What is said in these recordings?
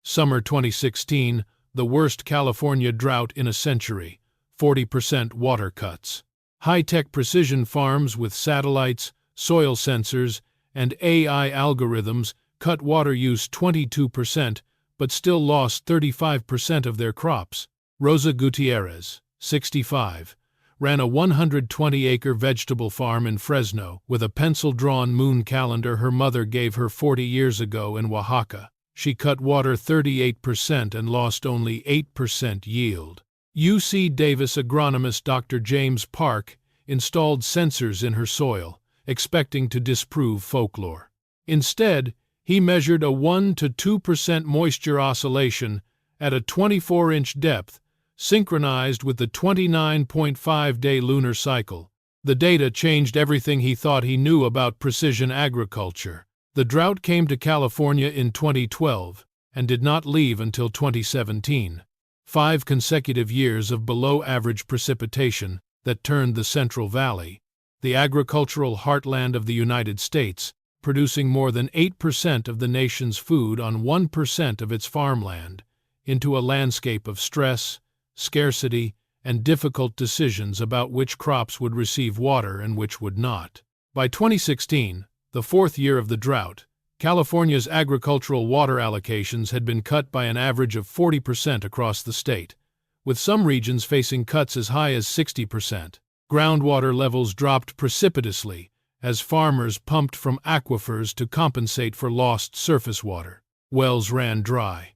Summer 2016, the worst California drought in a century, 40% water cuts. High-tech precision farms with satellites, soil sensors, and AI algorithms cut water use 22%, but still lost 35% of their crops. Rosa Gutierrez, 65, ran a 120-acre vegetable farm in Fresno with a pencil-drawn moon calendar her mother gave her 40 years ago in Oaxaca. She cut water 38% and lost only 8% yield. UC Davis agronomist Dr. James Park installed sensors in her soil, expecting to disprove folklore. Instead, he measured a 1 to 2% moisture oscillation at a 24-inch depth, synchronized with the 29.5-day lunar cycle. The data changed everything he thought he knew about precision agriculture. The drought came to California in 2012 and did not leave until 2017. 5 consecutive years of below-average precipitation that turned the Central Valley, the agricultural heartland of the United States, producing more than 8% of the nation's food on 1% of its farmland, into a landscape of stress, scarcity, and difficult decisions about which crops would receive water and which would not. By 2016, the 4th year of the drought, California's agricultural water allocations had been cut by an average of 40% across the state, with some regions facing cuts as high as 60%. Groundwater levels dropped precipitously as farmers pumped from aquifers to compensate for lost surface water. Wells ran dry.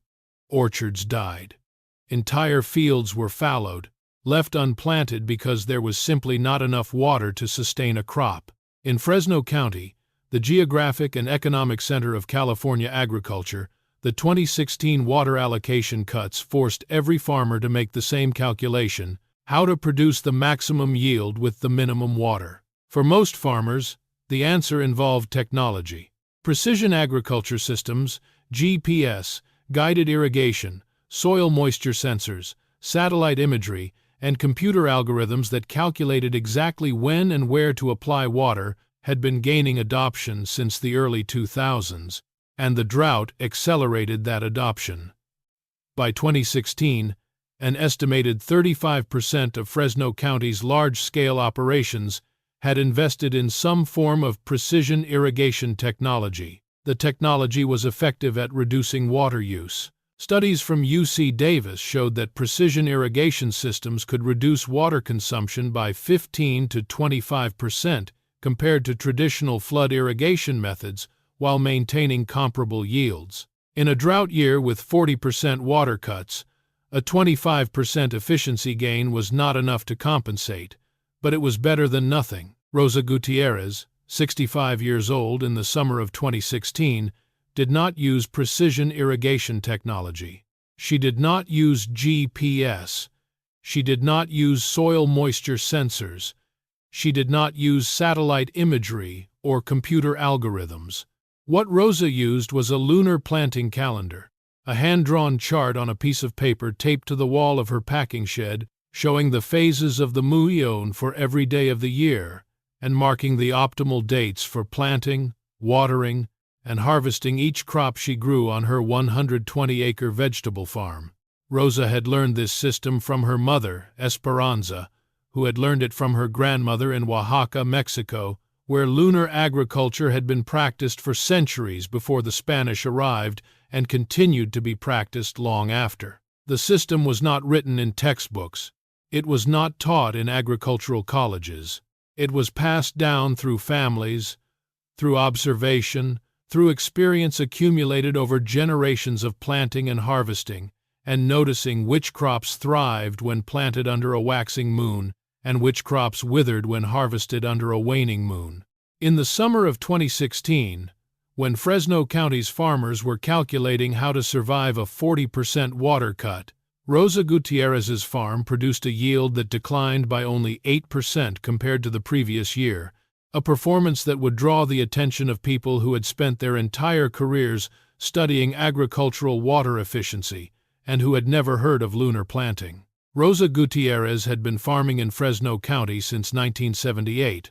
Orchards died. Entire fields were fallowed, left unplanted because there was simply not enough water to sustain a crop. In Fresno County, the geographic and economic center of California agriculture, the 2016 water allocation cuts forced every farmer to make the same calculation: how to produce the maximum yield with the minimum water. For most farmers, the answer involved technology. Precision agriculture systems, GPS, guided irrigation, soil moisture sensors, satellite imagery, and computer algorithms that calculated exactly when and where to apply water had been gaining adoption since the early 2000s, and the drought accelerated that adoption. By 2016, an estimated 35% of Fresno County's large-scale operations had invested in some form of precision irrigation technology. The technology was effective at reducing water use. Studies from UC Davis showed that precision irrigation systems could reduce water consumption by 15 to 25% compared to traditional flood irrigation methods while maintaining comparable yields. In a drought year with 40% water cuts, a 25% efficiency gain was not enough to compensate, but it was better than nothing. Rosa Gutierrez, 65 years old in the summer of 2016, did not use precision irrigation technology. She did not use GPS. She did not use soil moisture sensors. She did not use satellite imagery or computer algorithms. What Rosa used was a lunar planting calendar, a hand-drawn chart on a piece of paper taped to the wall of her packing shed, showing the phases of the moon for every day of the year and marking the optimal dates for planting, watering, and harvesting each crop she grew on her 120-acre vegetable farm. Rosa had learned this system from her mother, Esperanza, who had learned it from her grandmother in Oaxaca, Mexico, where lunar agriculture had been practiced for centuries before the Spanish arrived and continued to be practiced long after. The system was not written in textbooks. It was not taught in agricultural colleges. It was passed down through families, through observation, through experience accumulated over generations of planting and harvesting, and noticing which crops thrived when planted under a waxing moon, and which crops withered when harvested under a waning moon. In the summer of 2016, when Fresno County's farmers were calculating how to survive a 40% water cut, Rosa Gutierrez's farm produced a yield that declined by only 8% compared to the previous year, a performance that would draw the attention of people who had spent their entire careers studying agricultural water efficiency and who had never heard of lunar planting. Rosa Gutierrez had been farming in Fresno County since 1978,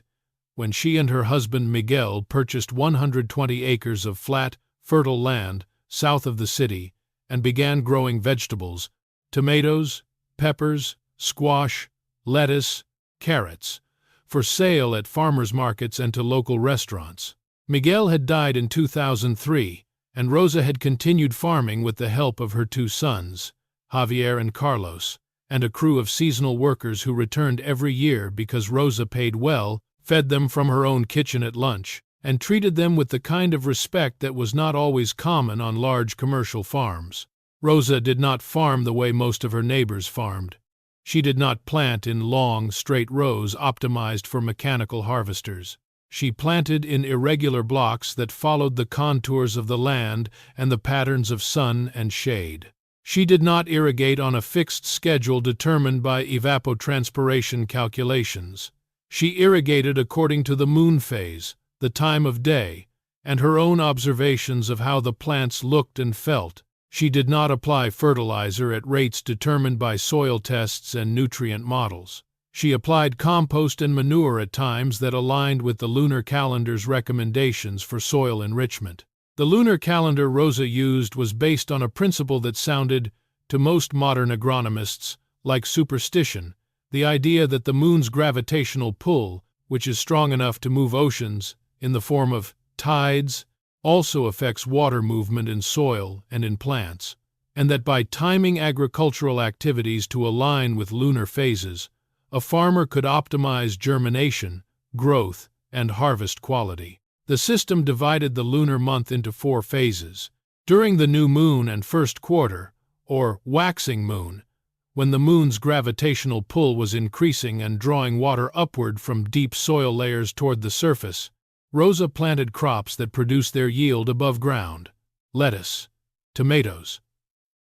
when she and her husband Miguel purchased 120 acres of flat, fertile land south of the city and began growing vegetables, tomatoes, peppers, squash, lettuce, carrots, for sale at farmers markets and to local restaurants. Miguel had died in 2003, and Rosa had continued farming with the help of her two sons, Javier and Carlos, and a crew of seasonal workers who returned every year because Rosa paid well, fed them from her own kitchen at lunch, and treated them with the kind of respect that was not always common on large commercial farms. Rosa did not farm the way most of her neighbors farmed. She did not plant in long, straight rows optimized for mechanical harvesters. She planted in irregular blocks that followed the contours of the land and the patterns of sun and shade. She did not irrigate on a fixed schedule determined by evapotranspiration calculations. She irrigated according to the moon phase, the time of day, and her own observations of how the plants looked and felt. She did not apply fertilizer at rates determined by soil tests and nutrient models. She applied compost and manure at times that aligned with the lunar calendar's recommendations for soil enrichment. The lunar calendar Rosa used was based on a principle that sounded, to most modern agronomists, like superstition, the idea that the moon's gravitational pull, which is strong enough to move oceans in the form of tides, also affects water movement in soil and in plants, and that by timing agricultural activities to align with lunar phases, a farmer could optimize germination, growth, and harvest quality. The system divided the lunar month into 4 phases. During the new moon and first quarter, or waxing moon, when the moon's gravitational pull was increasing and drawing water upward from deep soil layers toward the surface, Rosa planted crops that produced their yield above ground: lettuce, tomatoes,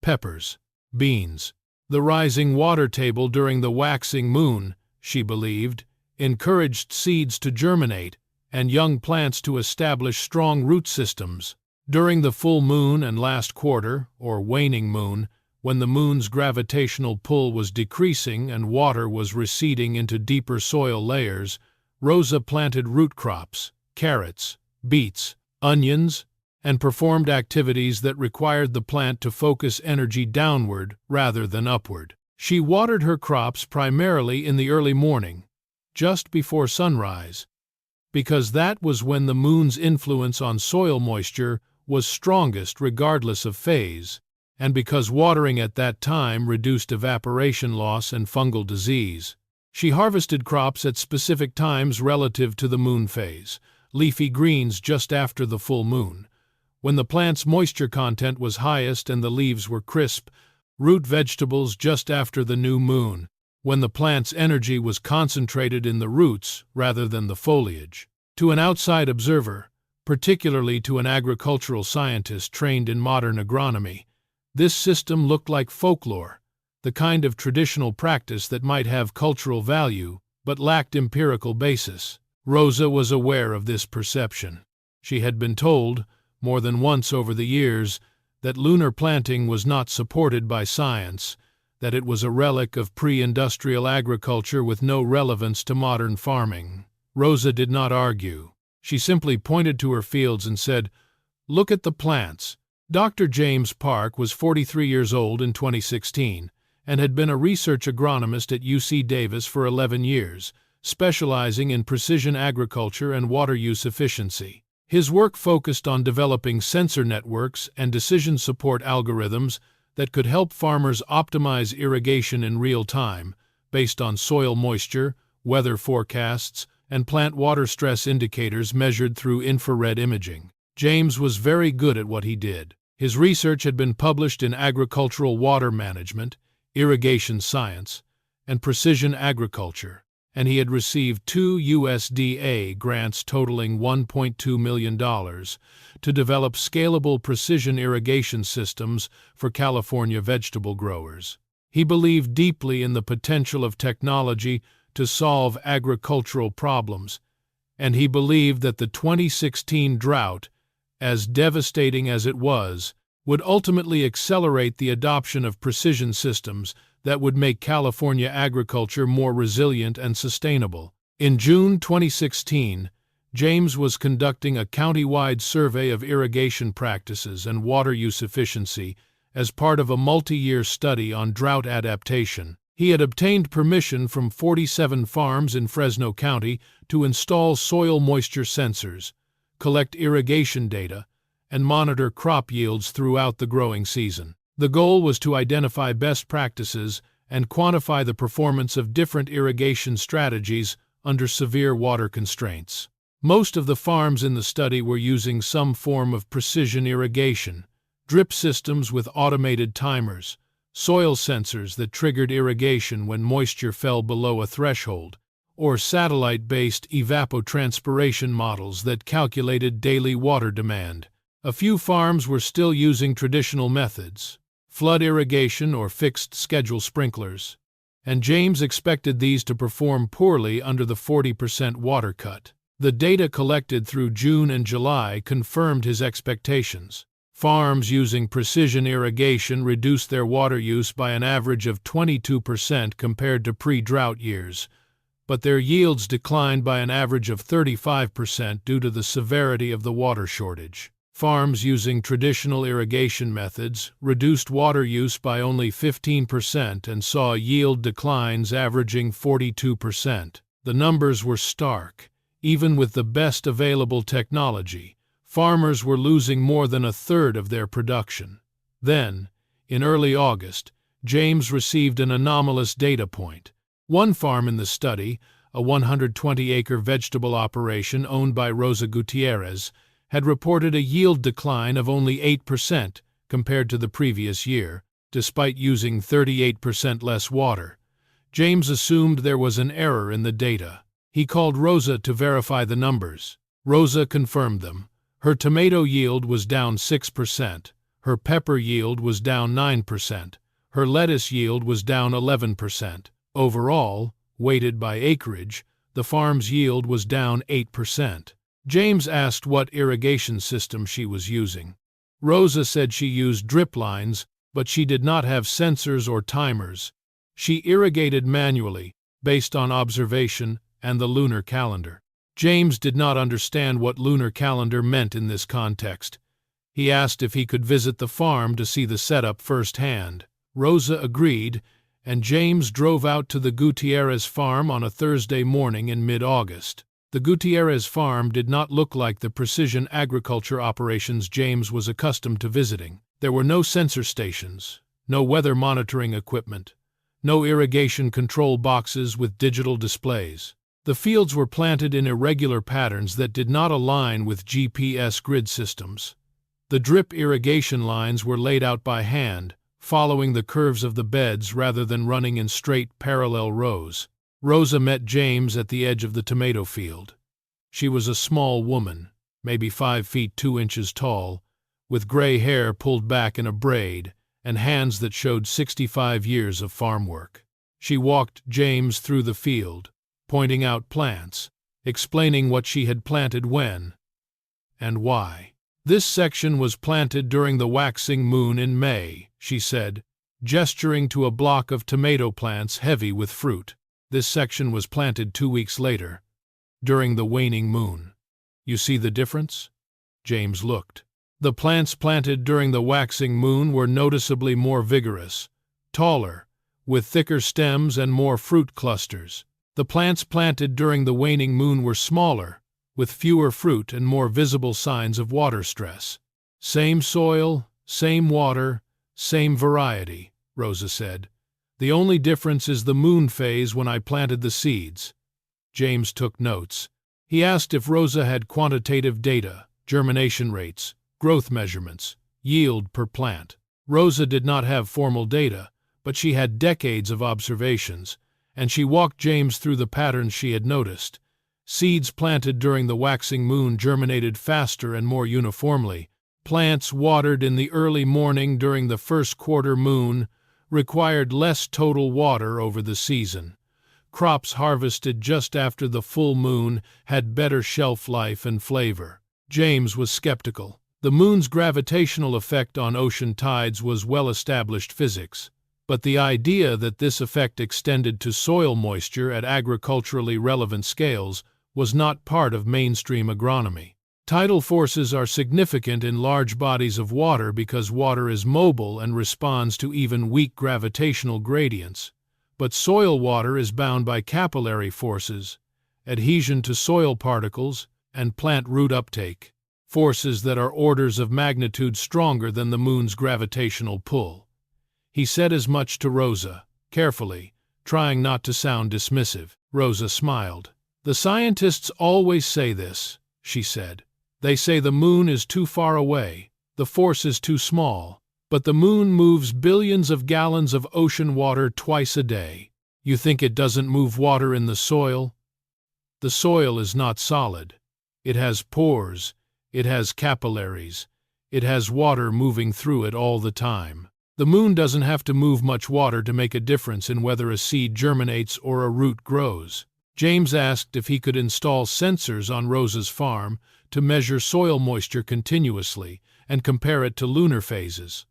peppers, beans. The rising water table during the waxing moon, she believed, encouraged seeds to germinate and young plants to establish strong root systems. During the full moon and last quarter, or waning moon, when the moon's gravitational pull was decreasing and water was receding into deeper soil layers, Rosa planted root crops, carrots, beets, onions, and performed activities that required the plant to focus energy downward rather than upward. She watered her crops primarily in the early morning, just before sunrise, because that was when the moon's influence on soil moisture was strongest regardless of phase, and because watering at that time reduced evaporation loss and fungal disease. She harvested crops at specific times relative to the moon phase: leafy greens just after the full moon, when the plant's moisture content was highest and the leaves were crisp; root vegetables just after the new moon, when the plant's energy was concentrated in the roots rather than the foliage. To an outside observer, particularly to an agricultural scientist trained in modern agronomy, this system looked like folklore, the kind of traditional practice that might have cultural value but lacked empirical basis. Rosa was aware of this perception. She had been told, more than once over the years, that lunar planting was not supported by science, that it was a relic of pre-industrial agriculture with no relevance to modern farming. Rosa did not argue. She simply pointed to her fields and said, "Look at the plants." Dr. James Park was 43 years old in 2016 and had been a research agronomist at UC Davis for 11 years, specializing in precision agriculture and water use efficiency. His work focused on developing sensor networks and decision support algorithms that could help farmers optimize irrigation in real time, based on soil moisture, weather forecasts, and plant water stress indicators measured through infrared imaging. James was very good at what he did. His research had been published in Agricultural Water Management, Irrigation Science, and Precision Agriculture, and he had received 2 USDA grants totaling $1.2 million to develop scalable precision irrigation systems for California vegetable growers. He believed deeply in the potential of technology to solve agricultural problems, and he believed that the 2016 drought, as devastating as it was, would ultimately accelerate the adoption of precision systems that would make California agriculture more resilient and sustainable. In June 2016, James was conducting a county-wide survey of irrigation practices and water use efficiency as part of a multi-year study on drought adaptation. He had obtained permission from 47 farms in Fresno County to install soil moisture sensors, collect irrigation data, and monitor crop yields throughout the growing season. The goal was to identify best practices and quantify the performance of different irrigation strategies under severe water constraints. Most of the farms in the study were using some form of precision irrigation, drip systems with automated timers, soil sensors that triggered irrigation when moisture fell below a threshold, or satellite-based evapotranspiration models that calculated daily water demand. A few farms were still using traditional methods, flood irrigation or fixed-schedule sprinklers, and James expected these to perform poorly under the 40% water cut. The data collected through June and July confirmed his expectations. Farms using precision irrigation reduced their water use by an average of 22% compared to pre-drought years, but their yields declined by an average of 35% due to the severity of the water shortage. Farms using traditional irrigation methods reduced water use by only 15% and saw yield declines averaging 42%. The numbers were stark. Even with the best available technology, farmers were losing more than a third of their production. Then, in early August, James received an anomalous data point. One farm in the study, a 120-acre vegetable operation owned by Rosa Gutierrez, had reported a yield decline of only 8% compared to the previous year, despite using 38% less water. James assumed there was an error in the data. He called Rosa to verify the numbers. Rosa confirmed them. Her tomato yield was down 6%, her pepper yield was down 9%, her lettuce yield was down 11%. Overall, weighted by acreage, the farm's yield was down 8%. James asked what irrigation system she was using. Rosa said she used drip lines, but she did not have sensors or timers. She irrigated manually, based on observation and the lunar calendar. James did not understand what lunar calendar meant in this context. He asked if he could visit the farm to see the setup firsthand. Rosa agreed, and James drove out to the Gutierrez farm on a Thursday morning in mid-August. The Gutierrez farm did not look like the precision agriculture operations James was accustomed to visiting. There were no sensor stations, no weather monitoring equipment, no irrigation control boxes with digital displays. The fields were planted in irregular patterns that did not align with GPS grid systems. The drip irrigation lines were laid out by hand, following the curves of the beds rather than running in straight, parallel rows. Rosa met James at the edge of the tomato field. She was a small woman, maybe 5 feet 2 inches tall, with gray hair pulled back in a braid and hands that showed 65 years of farm work. She walked James through the field, pointing out plants, explaining what she had planted when and why. This section was planted during the waxing moon in May, she said, gesturing to a block of tomato plants heavy with fruit. This section was planted 2 weeks later, during the waning moon. You see the difference? James looked. The plants planted during the waxing moon were noticeably more vigorous, taller, with thicker stems and more fruit clusters. The plants planted during the waning moon were smaller, with fewer fruit and more visible signs of water stress. Same soil, same water, same variety, Rosa said. The only difference is the moon phase when I planted the seeds. James took notes. He asked if Rosa had quantitative data, germination rates, growth measurements, yield per plant. Rosa did not have formal data, but she had decades of observations, and she walked James through the patterns she had noticed. Seeds planted during the waxing moon germinated faster and more uniformly. Plants watered in the early morning during the first quarter moon required less total water over the season. Crops harvested just after the full moon had better shelf life and flavor. James was skeptical. The moon's gravitational effect on ocean tides was well-established physics, but the idea that this effect extended to soil moisture at agriculturally relevant scales was not part of mainstream agronomy. Tidal forces are significant in large bodies of water because water is mobile and responds to even weak gravitational gradients. But soil water is bound by capillary forces, adhesion to soil particles, and plant root uptake, forces that are orders of magnitude stronger than the moon's gravitational pull. He said as much to Rosa, carefully, trying not to sound dismissive. Rosa smiled. "The scientists always say this," she said. "They say the moon is too far away, the force is too small, but the moon moves billions of gallons of ocean water twice a day. You think it doesn't move water in the soil? The soil is not solid. It has pores, it has capillaries, it has water moving through it all the time. The moon doesn't have to move much water to make a difference in whether a seed germinates or a root grows." James asked if he could install sensors on Rosa's farm to measure soil moisture continuously and compare it to lunar phases.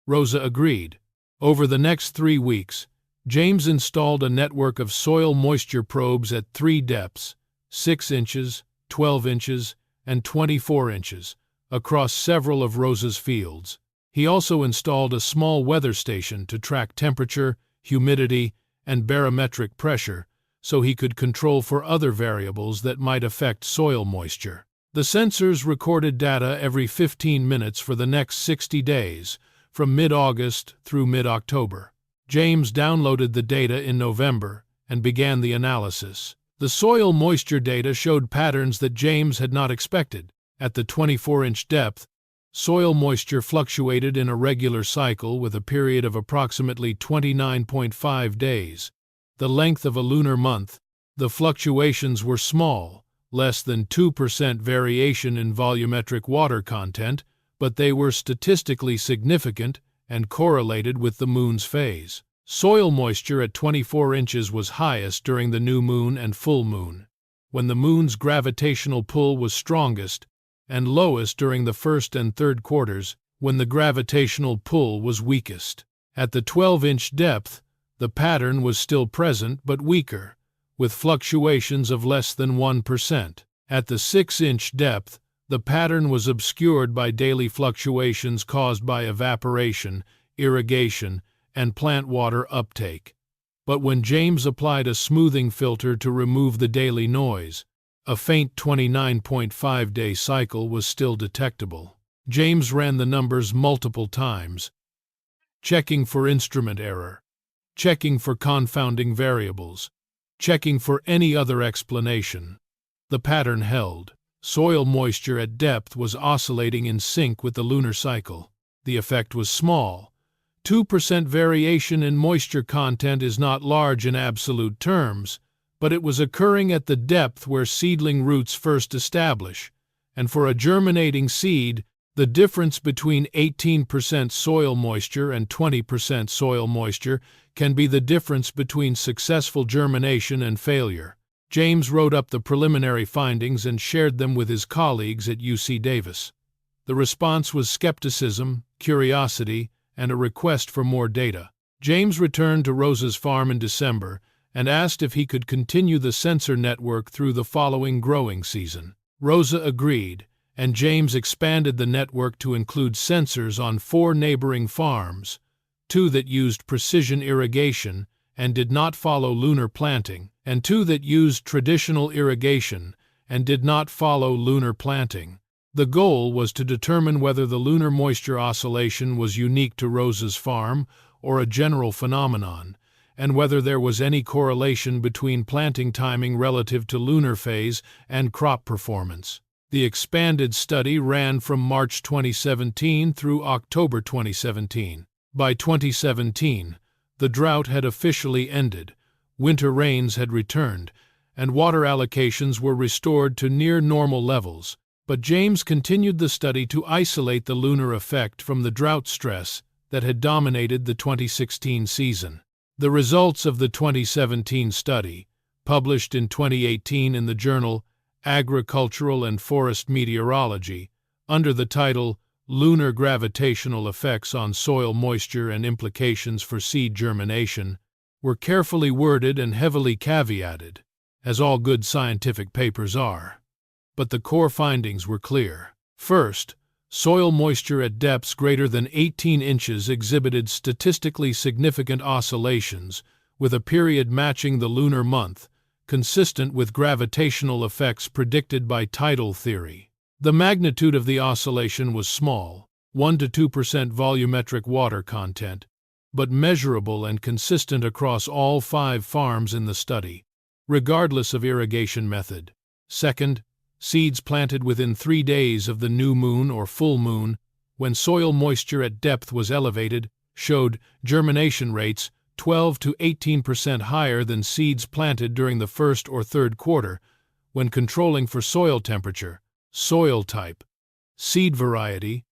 Rosa agreed. Over the next 3 weeks, James installed a network of soil moisture probes at 3 depths, 6 inches, 12 inches, and 24 inches, across several of Rosa's fields. He also installed a small weather station to track temperature, humidity, and barometric pressure, so he could control for other variables that might affect soil moisture. The sensors recorded data every 15 minutes for the next 60 days, from mid-August through mid-October. James downloaded the data in November and began the analysis. The soil moisture data showed patterns that James had not expected. At the 24-inch depth, soil moisture fluctuated in a regular cycle with a period of approximately 29.5 days, the length of a lunar month. The fluctuations were small, less than 2% variation in volumetric water content, but they were statistically significant and correlated with the moon's phase. Soil moisture at 24 inches was highest during the new moon and full moon, when the moon's gravitational pull was strongest, and lowest during the first and third quarters, when the gravitational pull was weakest. At the 12-inch depth, the pattern was still present but weaker, with fluctuations of less than 1%. At the 6-inch depth, the pattern was obscured by daily fluctuations caused by evaporation, irrigation, and plant water uptake. But when James applied a smoothing filter to remove the daily noise, a faint 29.5-day cycle was still detectable. James ran the numbers multiple times, checking for instrument error, checking for confounding variables, checking for any other explanation. The pattern held. Soil moisture at depth was oscillating in sync with the lunar cycle. The effect was small. 2% variation in moisture content is not large in absolute terms, but it was occurring at the depth where seedling roots first establish, and for a germinating seed, the difference between 18% soil moisture and 20% soil moisture can be the difference between successful germination and failure. James wrote up the preliminary findings and shared them with his colleagues at UC Davis. The response was skepticism, curiosity, and a request for more data. James returned to Rosa's farm in December and asked if he could continue the sensor network through the following growing season. Rosa agreed, and James expanded the network to include sensors on 4 neighboring farms, 2 that used precision irrigation and did not follow lunar planting, and 2 that used traditional irrigation and did not follow lunar planting. The goal was to determine whether the lunar moisture oscillation was unique to Rosa's farm or a general phenomenon, and whether there was any correlation between planting timing relative to lunar phase and crop performance. The expanded study ran from March 2017 through October 2017. By 2017, the drought had officially ended, winter rains had returned, and water allocations were restored to near normal levels. But James continued the study to isolate the lunar effect from the drought stress that had dominated the 2016 season. The results of the 2017 study, published in 2018 in the journal Agricultural and Forest Meteorology, under the title Lunar Gravitational Effects on Soil Moisture and Implications for Seed Germination, were carefully worded and heavily caveated, as all good scientific papers are. but the core findings were clear. First, soil moisture at depths greater than 18 inches exhibited statistically significant oscillations, with a period matching the lunar month, consistent with gravitational effects predicted by tidal theory. The magnitude of the oscillation was small, 1 to 2% volumetric water content, but measurable and consistent across all 5 farms in the study, regardless of irrigation method. Second, seeds planted within 3 days of the new moon or full moon, when soil moisture at depth was elevated, showed germination rates 12 to 18% higher than seeds planted during the first or third quarter, when controlling for soil temperature, soil type, seed variety,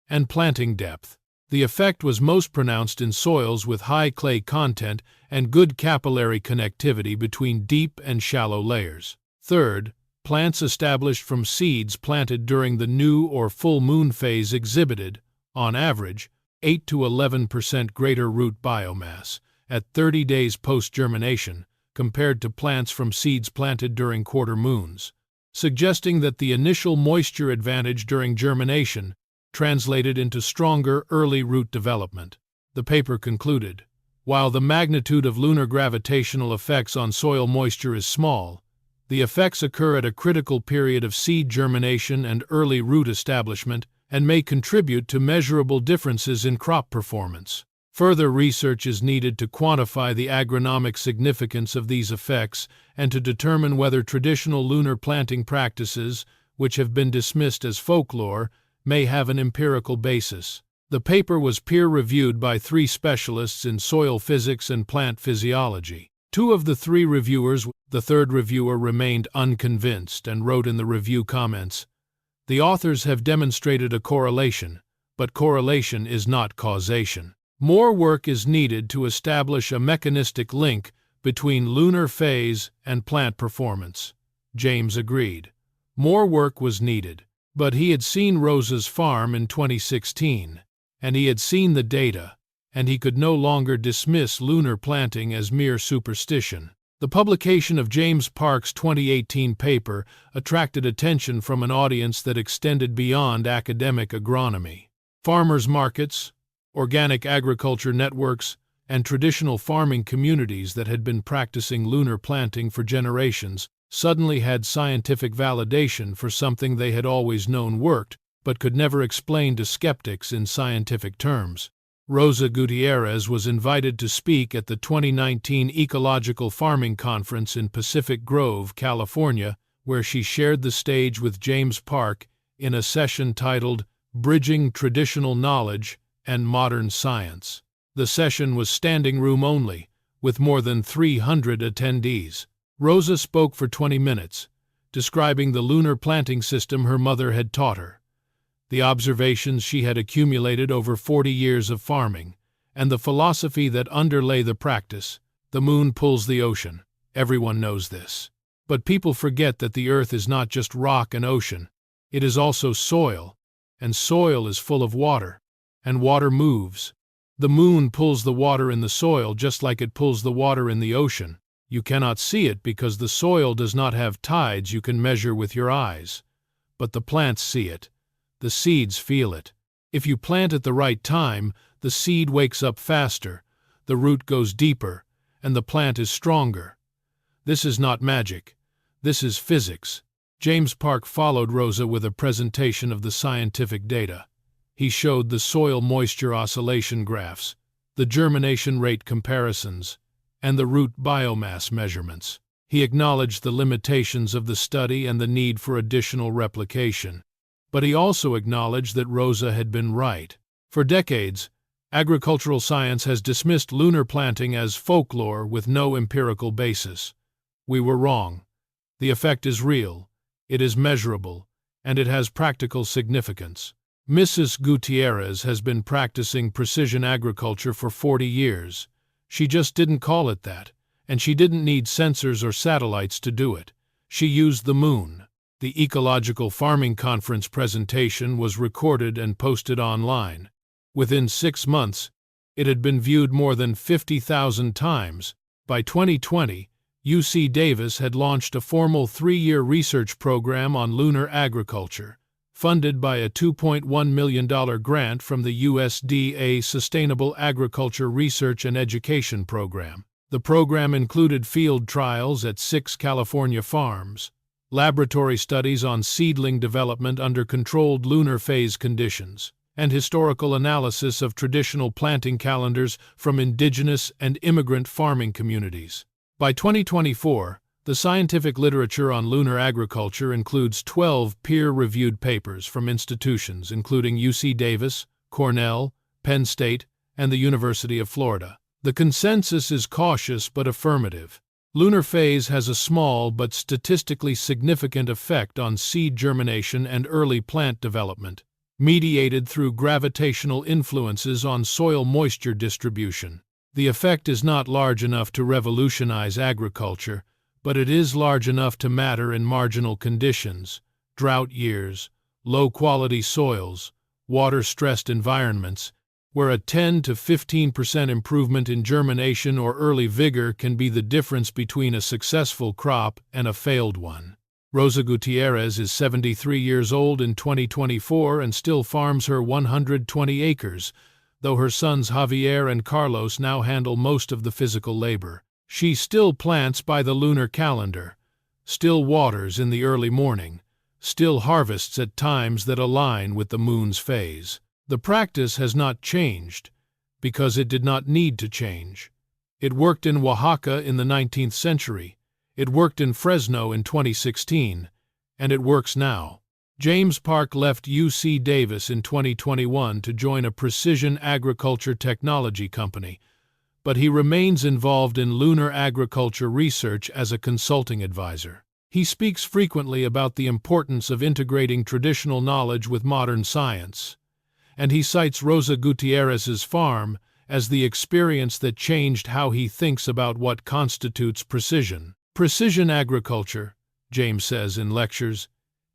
and planting depth. The effect was most pronounced in soils with high clay content and good capillary connectivity between deep and shallow layers. Third, plants established from seeds planted during the new or full moon phase exhibited, on average, 8 to 11% greater root biomass at 30 days post-germination compared to plants from seeds planted during quarter moons, suggesting that the initial moisture advantage during germination translated into stronger early root development. The paper concluded, while the magnitude of lunar gravitational effects on soil moisture is small, the effects occur at a critical period of seed germination and early root establishment and may contribute to measurable differences in crop performance. Further research is needed to quantify the agronomic significance of these effects and to determine whether traditional lunar planting practices, which have been dismissed as folklore, may have an empirical basis. The paper was peer-reviewed by 3 specialists in soil physics and plant physiology. 2 of the 3 reviewers, the third reviewer remained unconvinced and wrote in the review comments, "The authors have demonstrated a correlation, but correlation is not causation. More work is needed to establish a mechanistic link between lunar phase and plant performance." James agreed. More work was needed, but he had seen Rosa's farm in 2016, and he had seen the data, and he could no longer dismiss lunar planting as mere superstition. The publication of James Park's 2018 paper attracted attention from an audience that extended beyond academic agronomy. Farmers markets, organic agriculture networks, and traditional farming communities that had been practicing lunar planting for generations suddenly had scientific validation for something they had always known worked, but could never explain to skeptics in scientific terms. Rosa Gutierrez was invited to speak at the 2019 Ecological Farming Conference in Pacific Grove, California, where she shared the stage with James Park in a session titled "Bridging Traditional Knowledge and Modern Science." The session was standing room only, with more than 300 attendees. Rosa spoke for 20 minutes, describing the lunar planting system her mother had taught her, the observations she had accumulated over 40 years of farming, and the philosophy that underlay the practice. The moon pulls the ocean. Everyone knows this. But people forget that the earth is not just rock and ocean. It is also soil, and soil is full of water, and water moves. The moon pulls the water in the soil just like it pulls the water in the ocean. You cannot see it because the soil does not have tides you can measure with your eyes. But the plants see it. The seeds feel it. If you plant at the right time, the seed wakes up faster, the root goes deeper, and the plant is stronger. This is not magic. This is physics. James Park followed Rosa with a presentation of the scientific data. He showed the soil moisture oscillation graphs, the germination rate comparisons, and the root biomass measurements. He acknowledged the limitations of the study and the need for additional replication. But he also acknowledged that Rosa had been right. For decades, agricultural science has dismissed lunar planting as folklore with no empirical basis. We were wrong. The effect is real, it is measurable, and it has practical significance. Mrs. Gutierrez has been practicing precision agriculture for 40 years. She just didn't call it that, and she didn't need sensors or satellites to do it. She used the moon. The Ecological Farming Conference presentation was recorded and posted online. Within 6 months, it had been viewed more than 50,000 times. By 2020, UC Davis had launched a formal 3-year research program on lunar agriculture, funded by a $2.1 million grant from the USDA Sustainable Agriculture Research and Education Program. The program included field trials at 6 California farms, laboratory studies on seedling development under controlled lunar phase conditions, and historical analysis of traditional planting calendars from indigenous and immigrant farming communities. By 2024, the scientific literature on lunar agriculture includes 12 peer-reviewed papers from institutions including UC Davis, Cornell, Penn State, and the University of Florida. The consensus is cautious but affirmative. Lunar phase has a small but statistically significant effect on seed germination and early plant development, mediated through gravitational influences on soil moisture distribution. The effect is not large enough to revolutionize agriculture, but it is large enough to matter in marginal conditions, drought years, low-quality soils, water-stressed environments, where a 10 to 15% improvement in germination or early vigor can be the difference between a successful crop and a failed one. Rosa Gutierrez is 73 years old in 2024 and still farms her 120 acres, though her sons Javier and Carlos now handle most of the physical labor. She still plants by the lunar calendar, still waters in the early morning, still harvests at times that align with the moon's phase. The practice has not changed, because it did not need to change. It worked in Oaxaca in the 19th century, it worked in Fresno in 2016, and it works now. James Park left UC Davis in 2021 to join a precision agriculture technology company, but he remains involved in lunar agriculture research as a consulting advisor. He speaks frequently about the importance of integrating traditional knowledge with modern science, and he cites Rosa Gutierrez's farm as the experience that changed how he thinks about what constitutes precision. Precision agriculture, James says in lectures,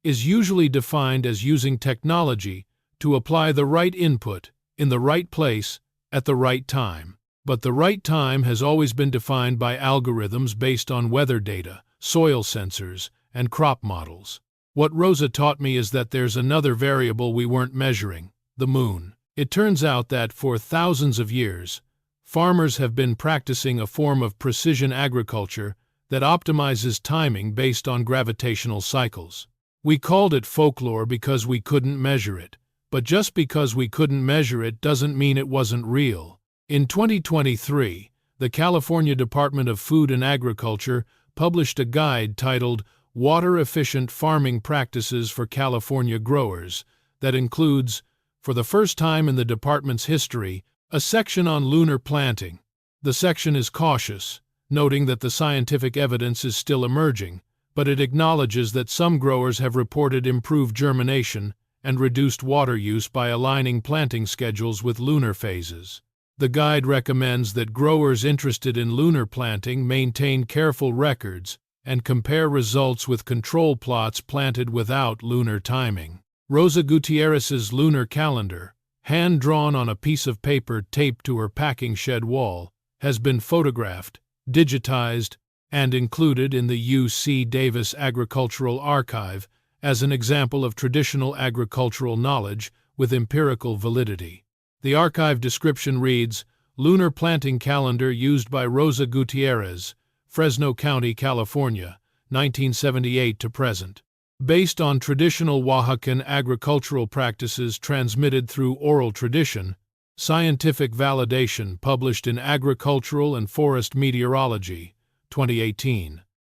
is usually defined as using technology to apply the right input in the right place at the right time. But the right time has always been defined by algorithms based on weather data, soil sensors, and crop models. What Rosa taught me is that there's another variable we weren't measuring: the moon. It turns out that for thousands of years, farmers have been practicing a form of precision agriculture that optimizes timing based on gravitational cycles. We called it folklore because we couldn't measure it, but just because we couldn't measure it doesn't mean it wasn't real. In 2023, the California Department of Food and Agriculture published a guide titled Water-Efficient Farming Practices for California Growers that includes, for the first time in the department's history, a section on lunar planting. The section is cautious, noting that the scientific evidence is still emerging, but it acknowledges that some growers have reported improved germination and reduced water use by aligning planting schedules with lunar phases. The guide recommends that growers interested in lunar planting maintain careful records and compare results with control plots planted without lunar timing. Rosa Gutierrez's lunar calendar, hand-drawn on a piece of paper taped to her packing shed wall, has been photographed, digitized, and included in the UC Davis Agricultural Archive as an example of traditional agricultural knowledge with empirical validity. The archive description reads, "Lunar planting calendar used by Rosa Gutierrez, Fresno County, California, 1978 to present. Based on traditional Oaxacan agricultural practices transmitted through oral tradition, scientific validation published in Agricultural and Forest Meteorology, 2018.